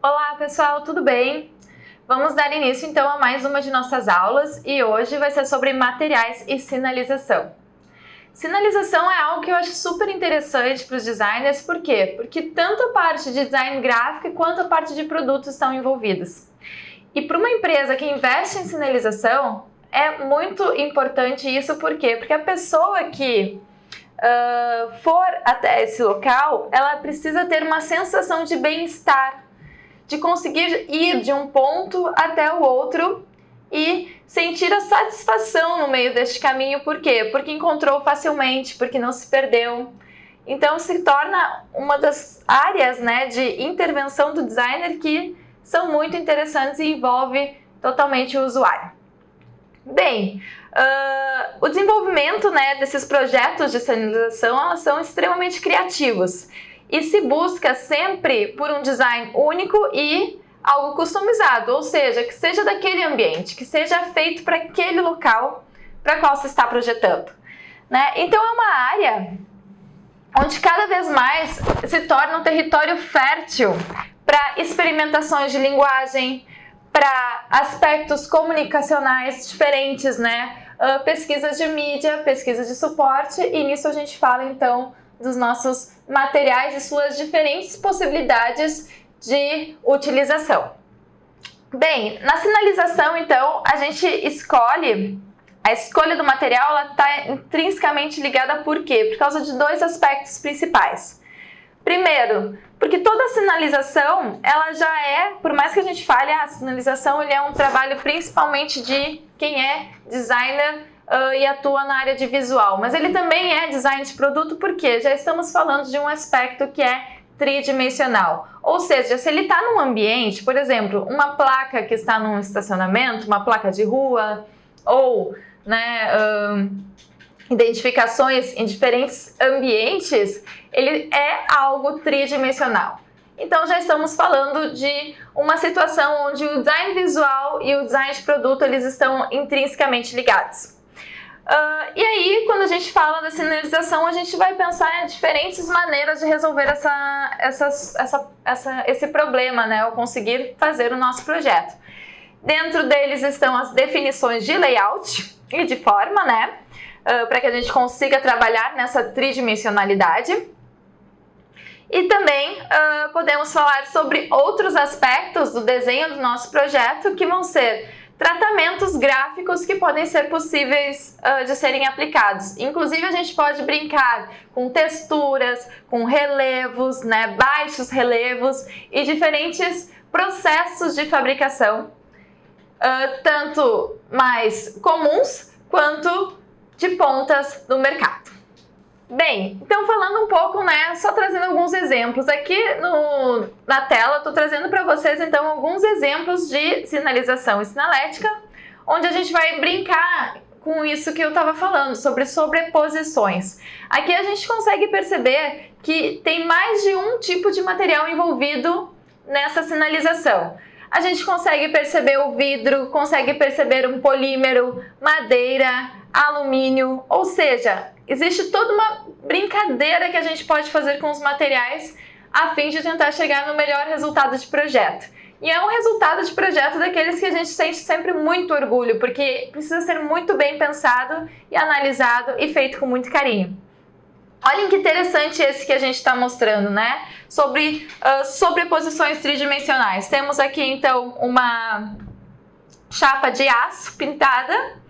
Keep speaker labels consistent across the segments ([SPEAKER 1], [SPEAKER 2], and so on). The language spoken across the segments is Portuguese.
[SPEAKER 1] Olá pessoal, tudo bem? Vamos dar início então a mais uma de nossas aulas e hoje vai ser sobre materiais e sinalização. Sinalização é algo que eu acho super interessante para os designers, por quê? Porque tanto a parte de design gráfico quanto a parte de produtos estão envolvidas. E para uma empresa que investe em sinalização, é muito importante isso, por quê? Porque a pessoa que for até esse local, ela precisa ter uma sensação de bem-estar, de conseguir ir de um ponto até o outro e sentir a satisfação no meio deste caminho. Por quê? Porque encontrou facilmente, porque não se perdeu. Então se torna uma das áreas, de intervenção do designer que são muito interessantes e envolve totalmente o usuário. Bem, o desenvolvimento desses projetos de sinalização, elas são extremamente criativos e se busca sempre por um design único e algo customizado, ou seja, que seja daquele ambiente, que seja feito para aquele local para qual se está projetando. Então é uma área onde cada vez mais se torna um território fértil para experimentações de linguagem, para aspectos comunicacionais diferentes, pesquisas de mídia, pesquisas de suporte, e nisso a gente fala então dos nossos materiais e suas diferentes possibilidades de utilização. Bem, na sinalização então a gente escolhe, a escolha do material ela está intrinsecamente ligada por quê? Por causa de dois aspectos principais. Primeiro, porque toda sinalização, ela já é, por mais que a gente fale, a sinalização ele é um trabalho principalmente de quem é designer e atua na área de visual, mas ele também é design de produto porque já estamos falando de um aspecto que é tridimensional, ou seja, se ele está num ambiente, por exemplo, uma placa que está num estacionamento, uma placa de rua, ou identificações em diferentes ambientes, ele é algo tridimensional. Então já estamos falando de uma situação onde o design visual e o design de produto eles estão intrinsecamente ligados. E aí, quando a gente fala da sinalização, a gente vai pensar em diferentes maneiras de resolver esse problema, ou conseguir fazer o nosso projeto. Dentro deles estão as definições de layout e de forma, para que a gente consiga trabalhar nessa tridimensionalidade. E também podemos falar sobre outros aspectos do desenho do nosso projeto, que vão ser tratamentos gráficos que podem ser possíveis de serem aplicados. Inclusive a gente pode brincar com texturas, com relevos, baixos relevos e diferentes processos de fabricação, tanto mais comuns quanto de pontas do mercado. Bem, então falando um pouco, só trazendo alguns exemplos aqui na tela, estou trazendo para vocês então alguns exemplos de sinalização e sinalética, onde a gente vai brincar com isso que eu estava falando, sobre sobreposições. Aqui a gente consegue perceber que tem mais de um tipo de material envolvido nessa sinalização. A gente consegue perceber o vidro, consegue perceber um polímero, madeira, alumínio, ou seja, existe toda uma brincadeira que a gente pode fazer com os materiais a fim de tentar chegar no melhor resultado de projeto. E é um resultado de projeto daqueles que a gente sente sempre muito orgulho, porque precisa ser muito bem pensado e analisado e feito com muito carinho. Olhem que interessante esse que a gente está mostrando, sobre sobreposições tridimensionais. Temos aqui então uma chapa de aço pintada,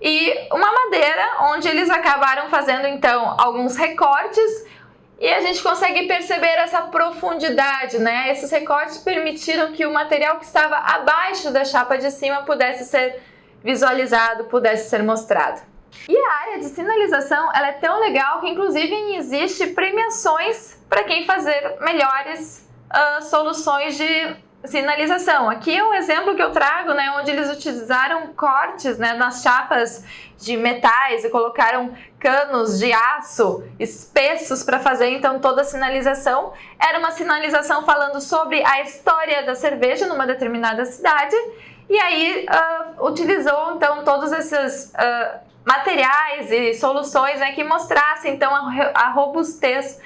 [SPEAKER 1] e uma madeira onde eles acabaram fazendo então alguns recortes e a gente consegue perceber essa profundidade, Esses recortes permitiram que o material que estava abaixo da chapa de cima pudesse ser visualizado, pudesse ser mostrado. E a área de sinalização ela é tão legal que inclusive existe premiações para quem fazer melhores soluções de sinalização. Aqui é um exemplo que eu trago, onde eles utilizaram cortes, nas chapas de metais e colocaram canos de aço espessos para fazer então toda a sinalização. Era uma sinalização falando sobre a história da cerveja numa determinada cidade e aí utilizou então todos esses materiais e soluções que mostrassem então a robustez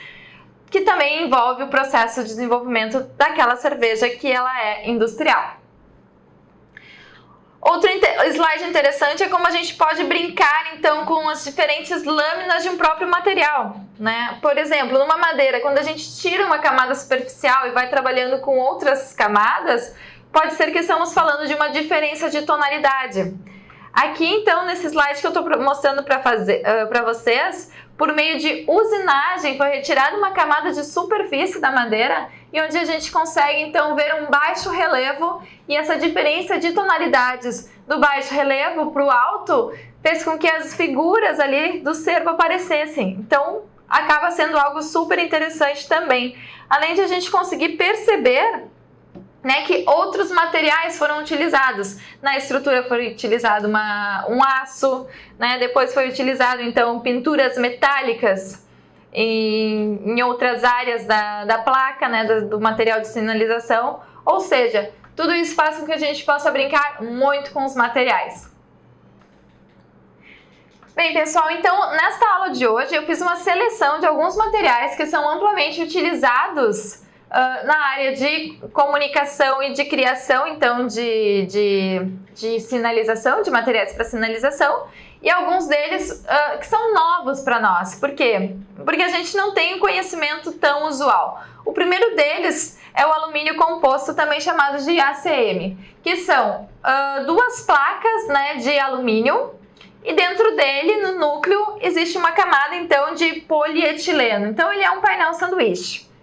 [SPEAKER 1] que também envolve o processo de desenvolvimento daquela cerveja que ela é industrial. Outro slide interessante é como a gente pode brincar, então, com as diferentes lâminas de um próprio material, né? Por exemplo, numa madeira, quando a gente tira uma camada superficial e vai trabalhando com outras camadas, pode ser que estamos falando de uma diferença de tonalidade. Aqui, então, nesse slide que eu estou mostrando para vocês, por meio de usinagem, foi retirada uma camada de superfície da madeira e onde a gente consegue, então, ver um baixo relevo, e essa diferença de tonalidades do baixo relevo para o alto fez com que as figuras ali do cervo aparecessem. Então, acaba sendo algo super interessante também. Além de a gente conseguir perceber, né, que outros materiais foram utilizados. Na estrutura foi utilizado um aço, né, depois foi utilizado então pinturas metálicas em outras áreas da placa, né, do material de sinalização. Ou seja, tudo isso faz com que a gente possa brincar muito com os materiais. Bem, pessoal, então nesta aula de hoje eu fiz uma seleção de alguns materiais que são amplamente utilizados na área de comunicação e de criação, então, de sinalização, de materiais para sinalização, e alguns deles que são novos para nós. Por quê? Porque a gente não tem um conhecimento tão usual. O primeiro deles é o alumínio composto, também chamado de ACM, que são duas placas, né, de alumínio, e dentro dele, no núcleo, existe uma camada, então, de polietileno. Então, ele é um painel sanduíche.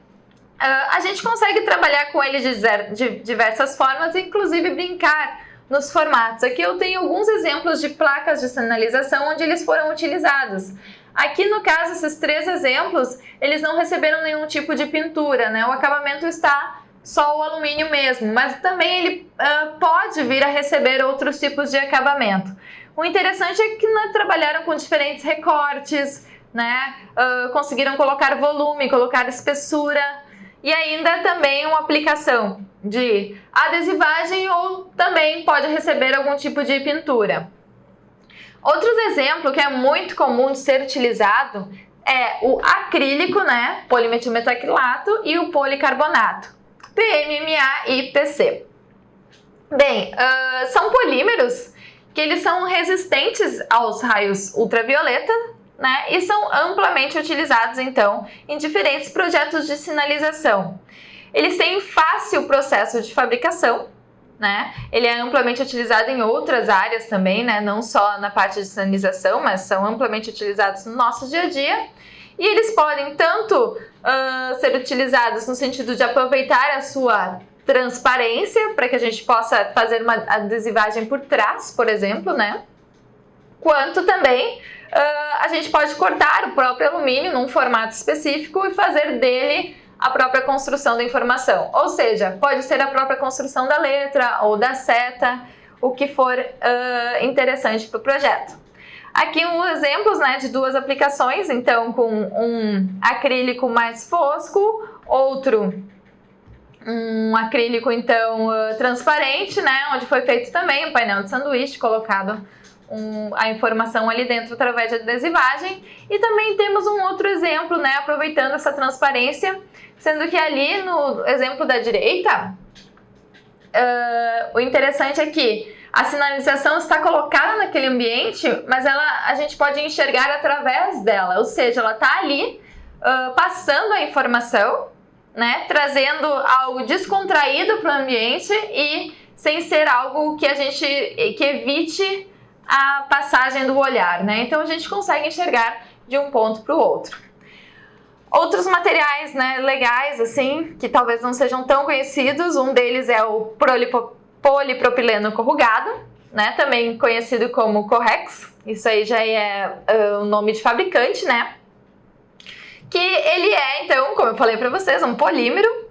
[SPEAKER 1] A gente consegue trabalhar com ele de diversas formas, inclusive brincar nos formatos. Aqui eu tenho alguns exemplos de placas de sinalização onde eles foram utilizados. Aqui, no caso, esses 3 exemplos, eles não receberam nenhum tipo de pintura, né? O acabamento está só o alumínio mesmo, mas também ele pode vir a receber outros tipos de acabamento. O interessante é que trabalharam com diferentes recortes, né? Conseguiram colocar volume, colocar espessura, e ainda também uma aplicação de adesivagem ou também pode receber algum tipo de pintura. Outro exemplo que é muito comum de ser utilizado é o acrílico, né, polimetilmetacrilato, e o policarbonato, PMMA e PC. Bem, são polímeros que eles são resistentes aos raios ultravioleta, né, e são amplamente utilizados, então, em diferentes projetos de sinalização. Eles têm fácil processo de fabricação, né? Ele é amplamente utilizado em outras áreas também, né? Não só na parte de sinalização, mas são amplamente utilizados no nosso dia a dia. E eles podem tanto ser utilizados no sentido de aproveitar a sua transparência, para que a gente possa fazer uma adesivagem por trás, por exemplo, né? Quanto também a gente pode cortar o próprio alumínio num formato específico e fazer dele a própria construção da informação. Ou seja, pode ser a própria construção da letra ou da seta, o que for interessante para o projeto. Aqui exemplos, né, de 2 aplicações, então com um acrílico mais fosco, outro um acrílico então transparente, né, onde foi feito também um painel de sanduíche, colocado a informação ali dentro através de adesivagem. E também temos um outro exemplo, né, aproveitando essa transparência, sendo que ali no exemplo da direita, o interessante é que a sinalização está colocada naquele ambiente, mas a gente pode enxergar através dela, ou seja, ela está ali passando a informação, né, trazendo algo descontraído para o ambiente e sem ser algo que que evite a passagem do olhar, né? Então a gente consegue enxergar de um ponto para o outro. Outros materiais, né, legais, assim, que talvez não sejam tão conhecidos, um deles é o polipropileno corrugado, né, também conhecido como Correx. Isso aí já é o nome de fabricante, né? Que ele é, então, como eu falei para vocês, um polímero,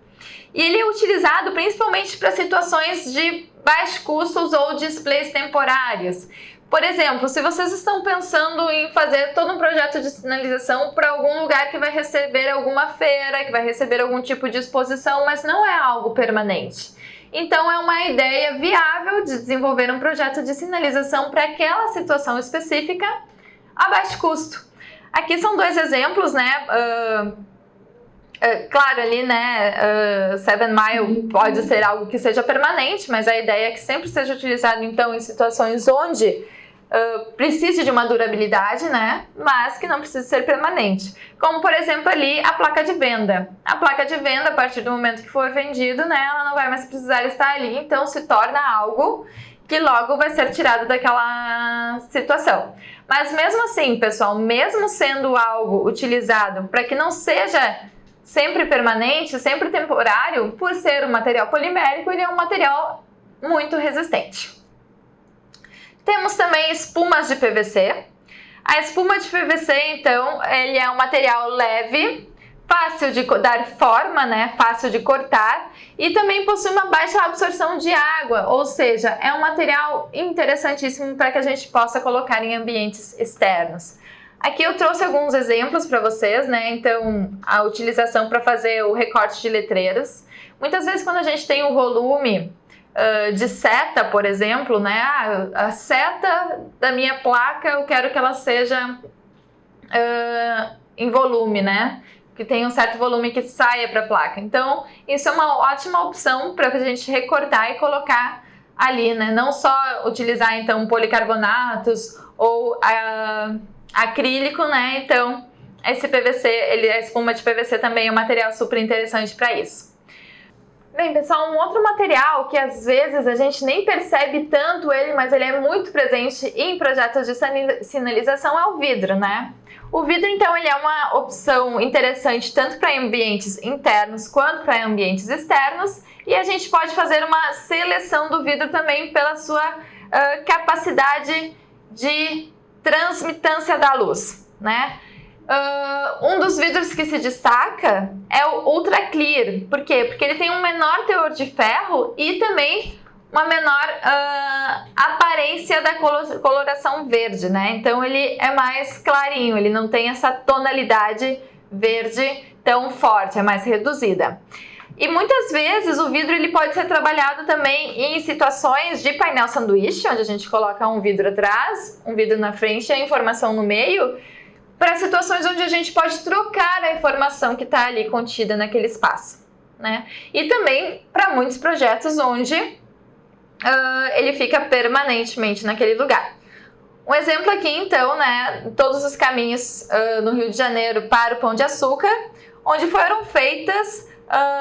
[SPEAKER 1] e ele é utilizado principalmente para situações de baixos custos ou displays temporários. Por exemplo, se vocês estão pensando em fazer todo um projeto de sinalização para algum lugar que vai receber alguma feira, que vai receber algum tipo de exposição, mas não é algo permanente. Então, é uma ideia viável de desenvolver um projeto de sinalização para aquela situação específica a baixo custo. Aqui são 2 exemplos, né? Claro, ali, né, 7 Mile pode ser algo que seja permanente, mas a ideia é que sempre seja utilizado, então, em situações onde precise de uma durabilidade, né, mas que não precise ser permanente. Como, por exemplo, ali a placa de venda. A placa de venda, a partir do momento que for vendido, né, ela não vai mais precisar estar ali, então se torna algo que logo vai ser tirado daquela situação. Mas mesmo assim, pessoal, mesmo sendo algo utilizado para que não seja sempre permanente, sempre temporário, por ser um material polimérico, ele é um material muito resistente. Temos também espumas de PVC. A espuma de PVC, então, ele é um material leve, fácil de dar forma, né? Fácil de cortar e também possui uma baixa absorção de água, ou seja, é um material interessantíssimo para que a gente possa colocar em ambientes externos. Aqui eu trouxe alguns exemplos para vocês, né? Então, a utilização para fazer o recorte de letreiros. Muitas vezes quando a gente tem um volume de seta, por exemplo, né? A seta da minha placa, eu quero que ela seja em volume, né? Que tenha um certo volume que saia para a placa. Então, isso é uma ótima opção para a gente recortar e colocar ali, né? Não só utilizar, então, policarbonatos ou acrílico, né? Então, esse PVC, a espuma de PVC também é um material super interessante para isso. Bem, pessoal, um outro material que às vezes a gente nem percebe tanto ele, mas ele é muito presente em projetos de sinalização, é o vidro, né? O vidro, então, ele é uma opção interessante tanto para ambientes internos quanto para ambientes externos, e a gente pode fazer uma seleção do vidro também pela sua capacidade de transmitância da luz, né? Um dos vidros que se destaca é o Ultra Clear. Por quê? Porque ele tem um menor teor de ferro e também uma menor aparência da coloração verde, né? Então ele é mais clarinho, ele não tem essa tonalidade verde tão forte, é mais reduzida. E muitas vezes o vidro ele pode ser trabalhado também em situações de painel sanduíche, onde a gente coloca um vidro atrás, um vidro na frente e a informação no meio, para situações onde a gente pode trocar a informação que está ali contida naquele espaço, né? E também para muitos projetos onde ele fica permanentemente naquele lugar. Um exemplo aqui, então, né, todos os caminhos no Rio de Janeiro para o Pão de Açúcar, onde foram feitas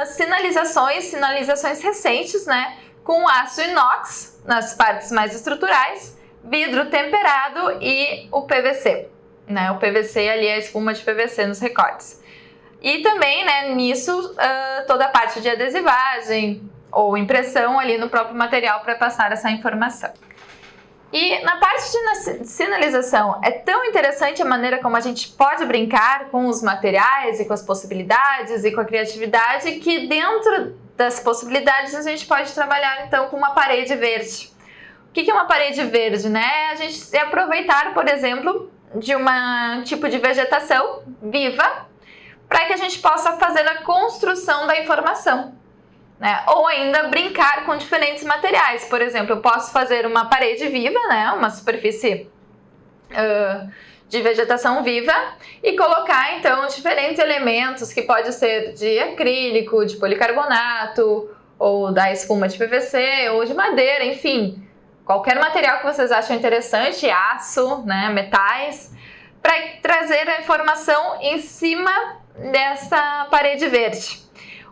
[SPEAKER 1] sinalizações recentes, né, com aço inox nas partes mais estruturais, vidro temperado e o PVC, né, o PVC ali é a espuma de PVC nos recortes. E também, né, nisso, toda a parte de adesivagem ou impressão ali no próprio material para passar essa informação. E na parte de sinalização, é tão interessante a maneira como a gente pode brincar com os materiais e com as possibilidades e com a criatividade, que dentro das possibilidades a gente pode trabalhar então com uma parede verde. O que é uma parede verde, né? A gente aproveitar, por exemplo, de um tipo de vegetação viva para que a gente possa fazer a construção da informação, né? Ou ainda brincar com diferentes materiais. Por exemplo, eu posso fazer uma parede viva, né? Uma superfície de vegetação viva e colocar então diferentes elementos que pode ser de acrílico, de policarbonato ou da espuma de PVC ou de madeira, enfim, qualquer material que vocês acham interessante, aço, né, metais, para trazer a informação em cima dessa parede verde.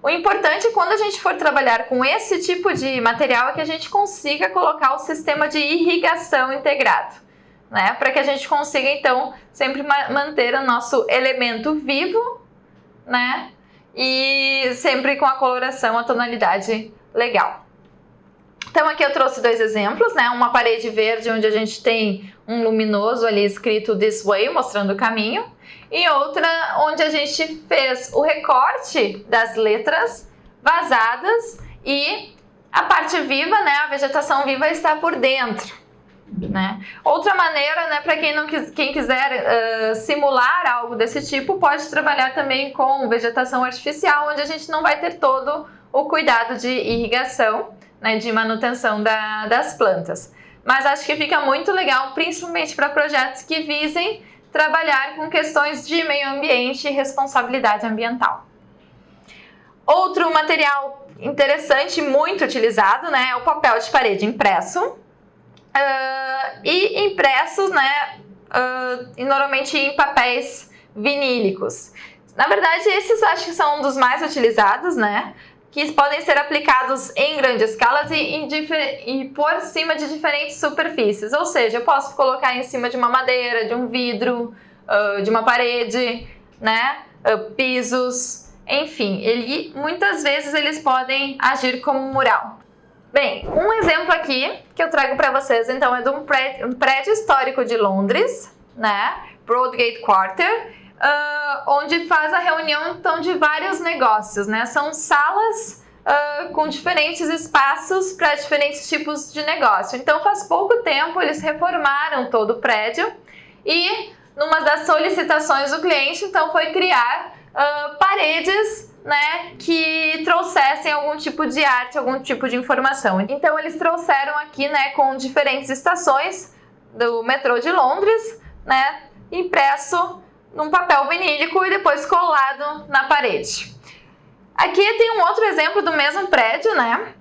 [SPEAKER 1] O importante quando a gente for trabalhar com esse tipo de material é que a gente consiga colocar o sistema de irrigação integrado, né? Para que a gente consiga então sempre manter o nosso elemento vivo, né? E sempre com a coloração, a tonalidade legal. Então aqui eu trouxe dois exemplos, né? Uma parede verde onde a gente tem um luminoso ali escrito This Way, mostrando o caminho, e outra onde a gente fez o recorte das letras vazadas e a parte viva, né? A vegetação viva está por dentro, né? Outra maneira, né? Para quem quiser simular algo desse tipo, pode trabalhar também com vegetação artificial, onde a gente não vai ter todo o cuidado de irrigação, né, de manutenção das plantas. Mas acho que fica muito legal, principalmente para projetos que visem trabalhar com questões de meio ambiente e responsabilidade ambiental. Outro material interessante, muito utilizado, né, é o papel de parede impresso. E impressos, né, e normalmente em papéis vinílicos. Na verdade, esses acho que são um dos mais utilizados, né, que podem ser aplicados em grandes escalas e por cima de diferentes superfícies. Ou seja, eu posso colocar em cima de uma madeira, de um vidro, de uma parede, né, pisos, enfim, muitas vezes eles podem agir como mural. Bem, um exemplo aqui que eu trago para vocês, então, é de um prédio histórico de Londres, né, Broadgate Quarter, onde faz a reunião, então, de vários negócios, né, são salas com diferentes espaços para diferentes tipos de negócio. Então, faz pouco tempo, eles reformaram todo o prédio e, numa das solicitações do cliente, então, foi criar paredes, né, que trouxessem algum tipo de arte, algum tipo de informação. Então eles trouxeram aqui, né, com diferentes estações do metrô de Londres, né, impresso num papel vinílico e depois colado na parede. Aqui tem um outro exemplo do mesmo prédio, né,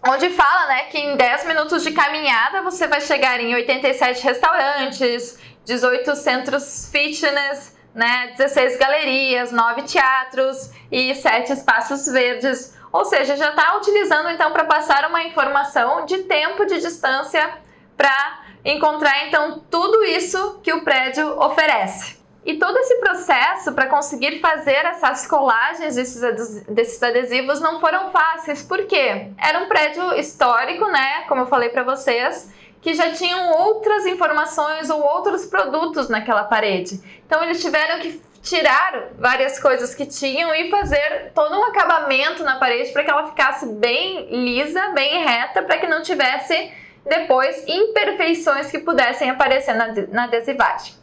[SPEAKER 1] onde fala, né, que em 10 minutos de caminhada você vai chegar em 87 restaurantes, 18 centros fitness, né, 16 galerias, 9 teatros e 7 espaços verdes. Ou seja, já está utilizando então para passar uma informação de tempo, de distância, para encontrar então tudo isso que o prédio oferece. E todo esse processo para conseguir fazer essas colagens desses adesivos não foram fáceis, porque era um prédio histórico, né, como eu falei para vocês, que já tinham outras informações ou outros produtos naquela parede. Então eles tiveram que tirar várias coisas que tinham e fazer todo um acabamento na parede para que ela ficasse bem lisa, bem reta, para que não tivesse depois imperfeições que pudessem aparecer na adesivagem.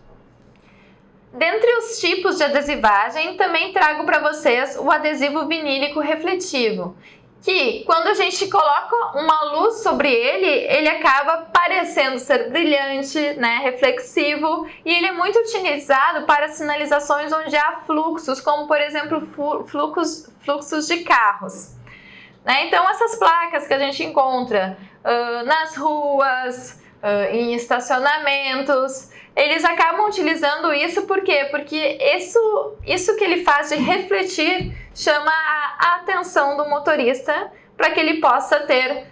[SPEAKER 1] Dentre os tipos de adesivagem, também trago para vocês o adesivo vinílico refletivo, que quando a gente coloca uma luz sobre ele, ele acaba parecendo ser brilhante, né, reflexivo, e ele é muito utilizado para sinalizações onde há fluxos, como por exemplo fluxos de carros, né? Então essas placas que a gente encontra nas ruas, em estacionamentos, eles acabam utilizando isso por quê? Porque isso que ele faz de refletir chama a atenção do motorista para que ele possa ter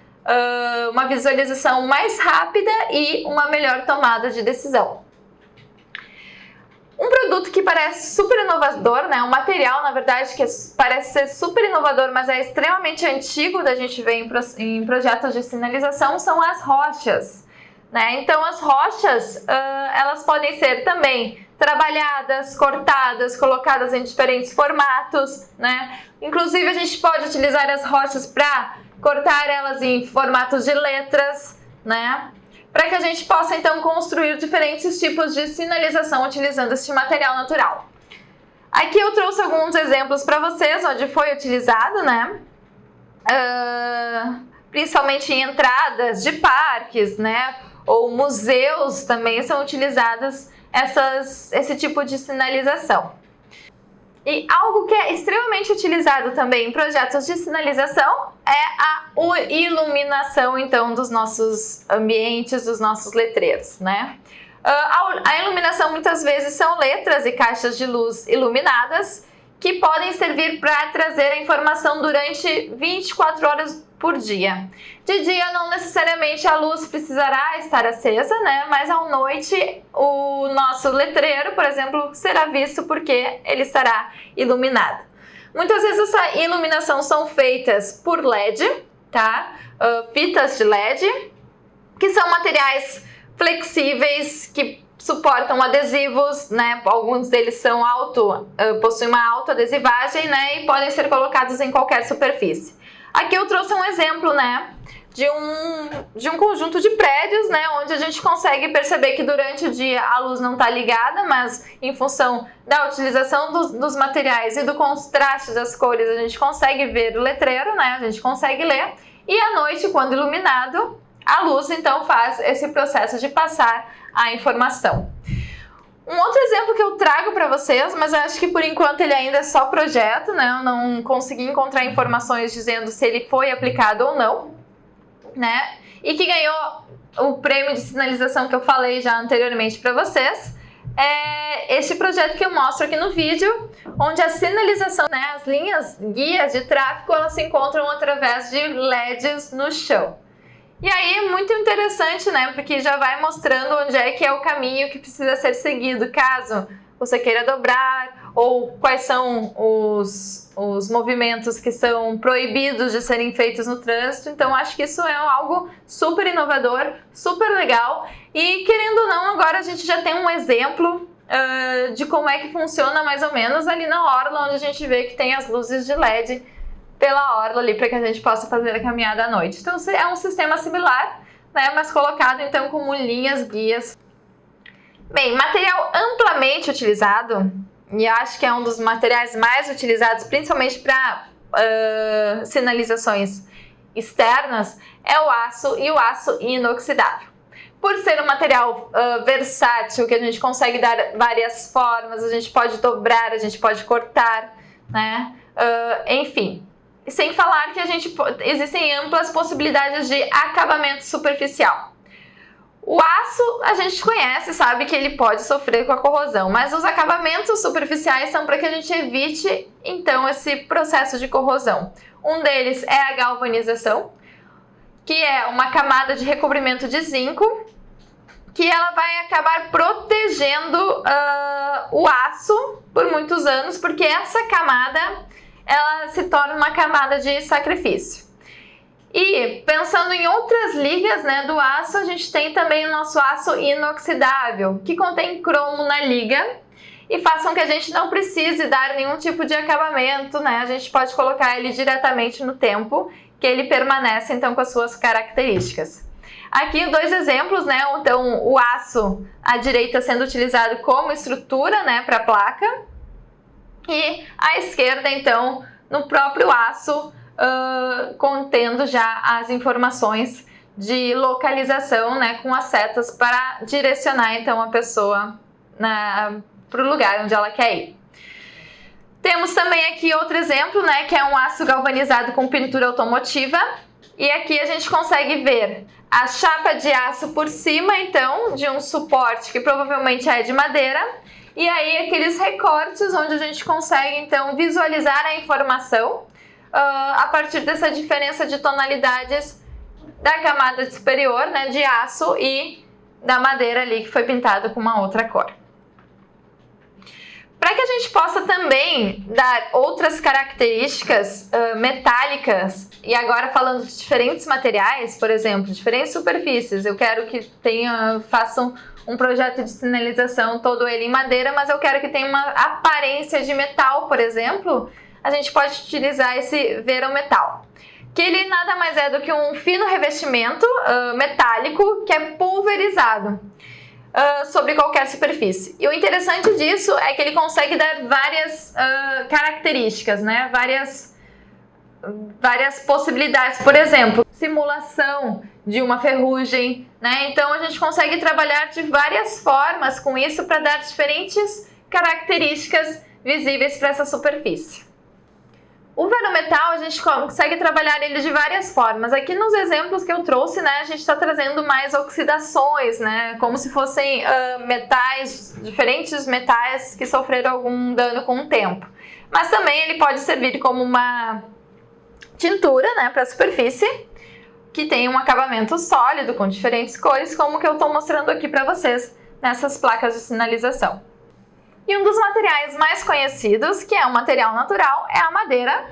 [SPEAKER 1] uma visualização mais rápida e uma melhor tomada de decisão. Um produto que parece super inovador, né? Um material, na verdade, que parece ser super inovador, mas é extremamente antigo da gente ver em projetos de sinalização, são as rochas, né? Então, as rochas, elas podem ser também trabalhadas, cortadas, colocadas em diferentes formatos, né? Inclusive, a gente pode utilizar as rochas para cortar elas em formatos de letras, né? Para que a gente possa, então, construir diferentes tipos de sinalização utilizando este material natural. Aqui eu trouxe alguns exemplos para vocês, onde foi utilizado, né? Principalmente em entradas de parques, né? Ou museus também são utilizadas esse tipo de sinalização. E algo que é extremamente utilizado também em projetos de sinalização é a iluminação, então, dos nossos ambientes, dos nossos letreiros, né? A iluminação muitas vezes são letras e caixas de luz iluminadas que podem servir para trazer a informação durante 24 horas por dia. De dia, não necessariamente a luz precisará estar acesa, né? Mas à noite, o nosso letreiro, por exemplo, será visto porque ele estará iluminado. Muitas vezes essa iluminação são feitas por LED, tá? Fitas de LED, que são materiais flexíveis que suportam adesivos, né? Alguns deles possuem uma autoadesivagem, né? E podem ser colocados em qualquer superfície. Aqui eu trouxe um exemplo, né, de um conjunto de prédios, né, onde a gente consegue perceber que durante o dia a luz não está ligada, mas em função da utilização dos materiais e do contraste das cores a gente consegue ver o letreiro, né, a gente consegue ler, e à noite, quando iluminado, a luz então faz esse processo de passar a informação. Um outro exemplo que eu trago para vocês, mas eu acho que por enquanto ele ainda é só projeto, né? Eu não consegui encontrar informações dizendo se ele foi aplicado ou não, né? E que ganhou o prêmio de sinalização que eu falei já anteriormente para vocês. É este projeto que eu mostro aqui no vídeo, onde a sinalização, né, as linhas guias de tráfego, elas se encontram através de LEDs no chão. E aí é muito interessante, né, porque já vai mostrando onde é que é o caminho que precisa ser seguido, caso você queira dobrar, ou quais são os movimentos que são proibidos de serem feitos no trânsito. Então acho que isso é algo super inovador, super legal, e querendo ou não, agora a gente já tem um exemplo de como é que funciona mais ou menos ali na orla, onde a gente vê que tem as luzes de LED pela orla ali, para que a gente possa fazer a caminhada à noite. Então é um sistema similar, né, mas colocado então como linhas guias. Bem, material amplamente utilizado, e acho que é um dos materiais mais utilizados, principalmente para sinalizações externas, é o aço e o aço inoxidável. Por ser um material versátil, que a gente consegue dar várias formas, a gente pode dobrar, a gente pode cortar, né? Enfim. Sem falar que existem amplas possibilidades de acabamento superficial. O aço a gente conhece, sabe que ele pode sofrer com a corrosão, mas os acabamentos superficiais são para que a gente evite então esse processo de corrosão. Um deles é a galvanização, que é uma camada de recobrimento de zinco, que ela vai acabar protegendo o aço por muitos anos, porque essa camada ela se torna uma camada de sacrifício. E pensando em outras ligas, né, do aço, a gente tem também o nosso aço inoxidável, que contém cromo na liga e faz com que a gente não precise dar nenhum tipo de acabamento, né? A gente pode colocar ele diretamente no tempo, que ele permanece então com as suas características. Aqui dois exemplos, né? Então o aço à direita sendo utilizado como estrutura, né, para a placa, e à esquerda então no próprio aço contendo já as informações de localização, né, com as setas para direcionar então a pessoa para o lugar onde ela quer ir. Temos também aqui outro exemplo, né, que é um aço galvanizado com pintura automotiva, e aqui a gente consegue ver a chapa de aço por cima então de um suporte que provavelmente é de madeira, e aí aqueles recortes onde a gente consegue então visualizar a informação a partir dessa diferença de tonalidades da camada superior, né, de aço, e da madeira ali que foi pintada com uma outra cor. Para que a gente possa também dar outras características metálicas, e agora falando de diferentes materiais, por exemplo, diferentes superfícies, eu quero que façam um projeto de sinalização todo ele em madeira, mas eu quero que tenha uma aparência de metal, por exemplo, a gente pode utilizar esse verometal, que ele nada mais é do que um fino revestimento metálico que é pulverizado sobre qualquer superfície. E o interessante disso é que ele consegue dar várias características, né? Várias possibilidades. Por exemplo, simulação de uma ferrugem, né? Então a gente consegue trabalhar de várias formas com isso para dar diferentes características visíveis para essa superfície. O verometal a gente consegue trabalhar ele de várias formas. Aqui nos exemplos que eu trouxe, né, a gente está trazendo mais oxidações, né, como se fossem diferentes metais que sofreram algum dano com o tempo. Mas também ele pode servir como uma tintura, né, para a superfície, que tem um acabamento sólido com diferentes cores, como que eu estou mostrando aqui para vocês nessas placas de sinalização. E um dos materiais mais conhecidos, que é um material natural, é a madeira,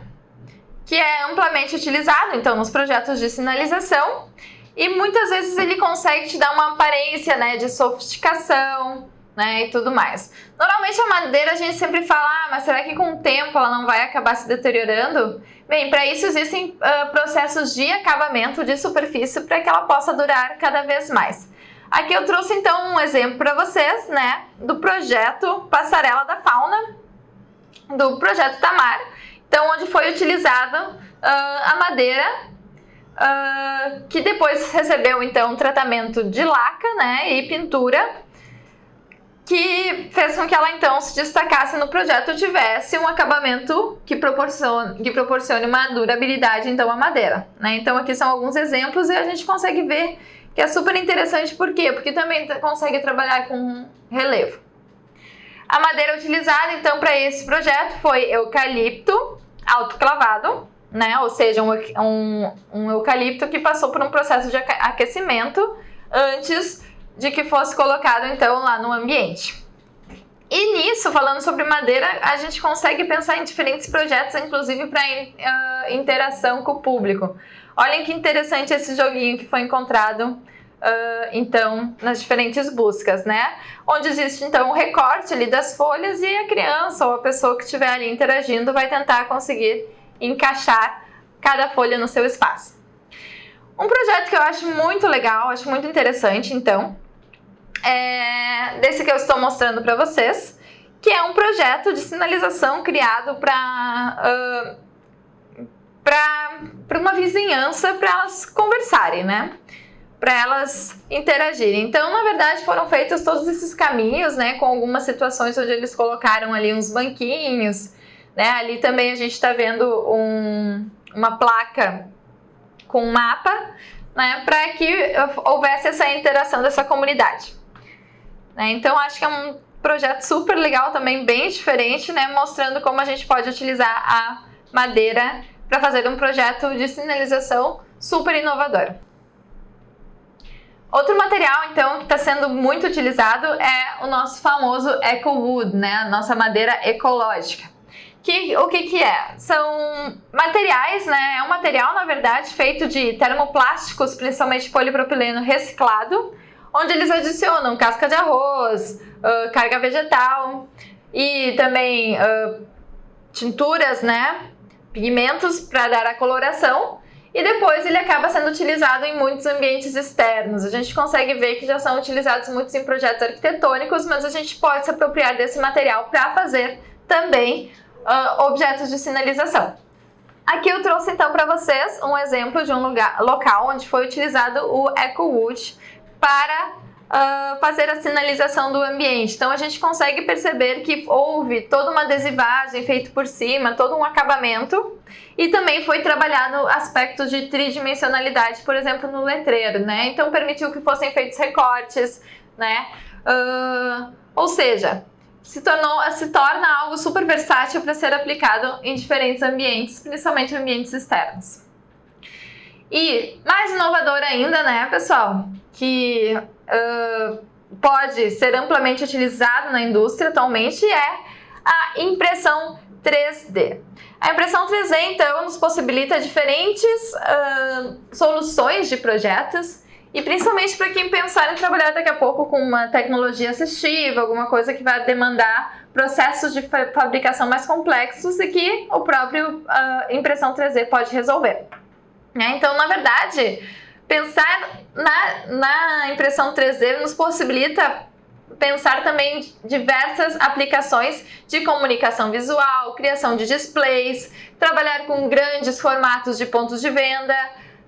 [SPEAKER 1] que é amplamente utilizado então nos projetos de sinalização, e muitas vezes ele consegue te dar uma aparência, né, de sofisticação, né, e tudo mais. Normalmente a madeira a gente sempre fala, mas será que com o tempo ela não vai acabar se deteriorando? Bem, para isso existem processos de acabamento de superfície para que ela possa durar cada vez mais. Aqui eu trouxe então um exemplo para vocês, né, do projeto Passarela da Fauna, do projeto Tamar, então onde foi utilizada a madeira, que depois recebeu então tratamento de laca, né, e pintura, que fez com que ela então se destacasse no projeto, tivesse um acabamento que proporcione uma durabilidade então à madeira, né? Então aqui são alguns exemplos e a gente consegue ver que é super interessante. Por quê? Porque também consegue trabalhar com relevo. A madeira utilizada então para esse projeto foi eucalipto autoclavado, né? Ou seja, um eucalipto que passou por um processo de aquecimento antes de que fosse colocado então lá no ambiente. E nisso, falando sobre madeira, a gente consegue pensar em diferentes projetos, inclusive para interação com o público. Olhem que interessante esse joguinho que foi encontrado então nas diferentes buscas, né? Onde existe então um recorte ali das folhas e a criança ou a pessoa que estiver ali interagindo vai tentar conseguir encaixar cada folha no seu espaço. Um projeto que eu acho muito legal, acho muito interessante, então, desse que eu estou mostrando para vocês, que é um projeto de sinalização criado para uma vizinhança, para elas conversarem, né? Para elas interagirem. Então, na verdade, foram feitos todos esses caminhos, né? Com algumas situações onde eles colocaram ali uns banquinhos, né? Ali também a gente está vendo uma placa com um mapa, né? Para que houvesse essa interação dessa comunidade. Então, acho que é um projeto super legal também, bem diferente, né? Mostrando como a gente pode utilizar a madeira para fazer um projeto de sinalização super inovador. Outro material, então, que está sendo muito utilizado é o nosso famoso EcoWood, né? A nossa madeira ecológica. O que é? São materiais, né? É um material, na verdade, feito de termoplásticos, principalmente polipropileno reciclado, onde eles adicionam casca de arroz, carga vegetal e também tinturas, né? Pigmentos para dar a coloração. E depois ele acaba sendo utilizado em muitos ambientes externos. A gente consegue ver que já são utilizados muitos em projetos arquitetônicos, mas a gente pode se apropriar desse material para fazer também objetos de sinalização. Aqui eu trouxe então para vocês um exemplo de um local onde foi utilizado o EcoWood para fazer a sinalização do ambiente. Então a gente consegue perceber que houve toda uma adesivagem feita por cima, todo um acabamento, e também foi trabalhado aspectos de tridimensionalidade, por exemplo, no letreiro, né? Então permitiu que fossem feitos recortes, né? Ou seja, se torna algo super versátil para ser aplicado em diferentes ambientes, principalmente ambientes externos. E mais inovador ainda, né, pessoal, que pode ser amplamente utilizado na indústria atualmente, é a impressão 3D. A impressão 3D, então, nos possibilita diferentes soluções de projetos, e principalmente para quem pensar em trabalhar daqui a pouco com uma tecnologia assistiva, alguma coisa que vai demandar processos de fabricação mais complexos e que o próprio impressão 3D pode resolver. Então, na verdade, pensar na impressão 3D nos possibilita pensar também diversas aplicações de comunicação visual, criação de displays, trabalhar com grandes formatos de pontos de venda,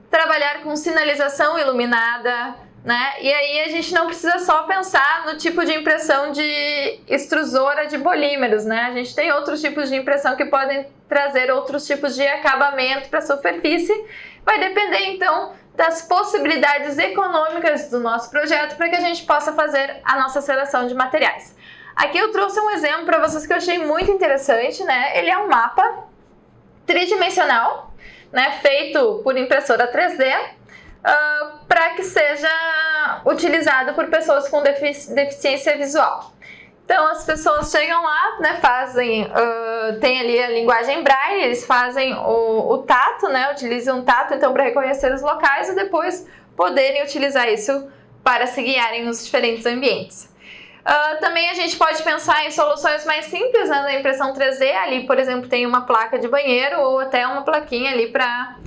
[SPEAKER 1] trabalhar com sinalização iluminada, né? E aí a gente não precisa só pensar no tipo de impressão de extrusora de polímeros, né? A gente tem outros tipos de impressão que podem trazer outros tipos de acabamento para a superfície. Vai depender então das possibilidades econômicas do nosso projeto para que a gente possa fazer a nossa seleção de materiais. Aqui eu trouxe um exemplo para vocês que eu achei muito interessante, né? Ele é um mapa tridimensional, né? Feito por impressora 3D, para que seja utilizado por pessoas com deficiência visual. Então as pessoas chegam lá, né, tem ali a linguagem Braille, eles fazem o tato, né, utilizam o tato então para reconhecer os locais e depois poderem utilizar isso para se guiarem nos diferentes ambientes. Também a gente pode pensar em soluções mais simples, né, da impressão 3D, ali por exemplo tem uma placa de banheiro ou até uma plaquinha ali para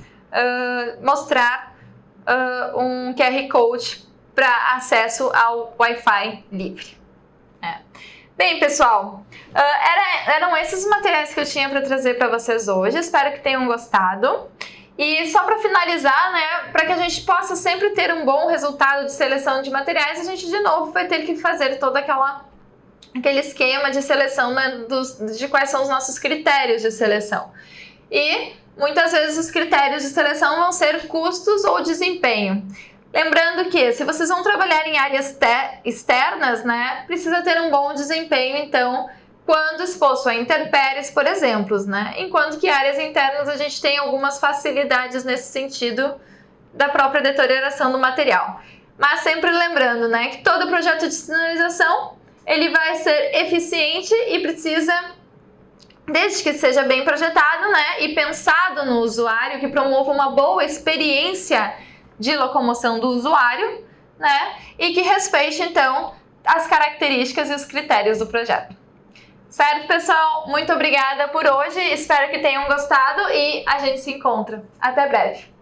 [SPEAKER 1] mostrar um QR Code para acesso ao Wi-Fi livre. Bem, pessoal, eram esses os materiais que eu tinha para trazer para vocês hoje. Espero que tenham gostado. E só para finalizar, né, para que a gente possa sempre ter um bom resultado de seleção de materiais, a gente de novo vai ter que fazer toda aquela aquele esquema de seleção, né, de quais são os nossos critérios de seleção. E muitas vezes os critérios de seleção vão ser custos ou desempenho. Lembrando que se vocês vão trabalhar em áreas externas, né, precisa ter um bom desempenho, então, quando exposto a intempéries, por exemplo, né? Enquanto que áreas internas a gente tem algumas facilidades nesse sentido da própria deterioração do material. Mas sempre lembrando, né, que todo projeto de sinalização ele vai ser eficiente e precisa, desde que seja bem projetado, né, e pensado no usuário, que promova uma boa experiência de locomoção do usuário, né, e que respeite, então, as características e os critérios do projeto. Certo, pessoal? Muito obrigada por hoje, espero que tenham gostado e a gente se encontra. Até breve!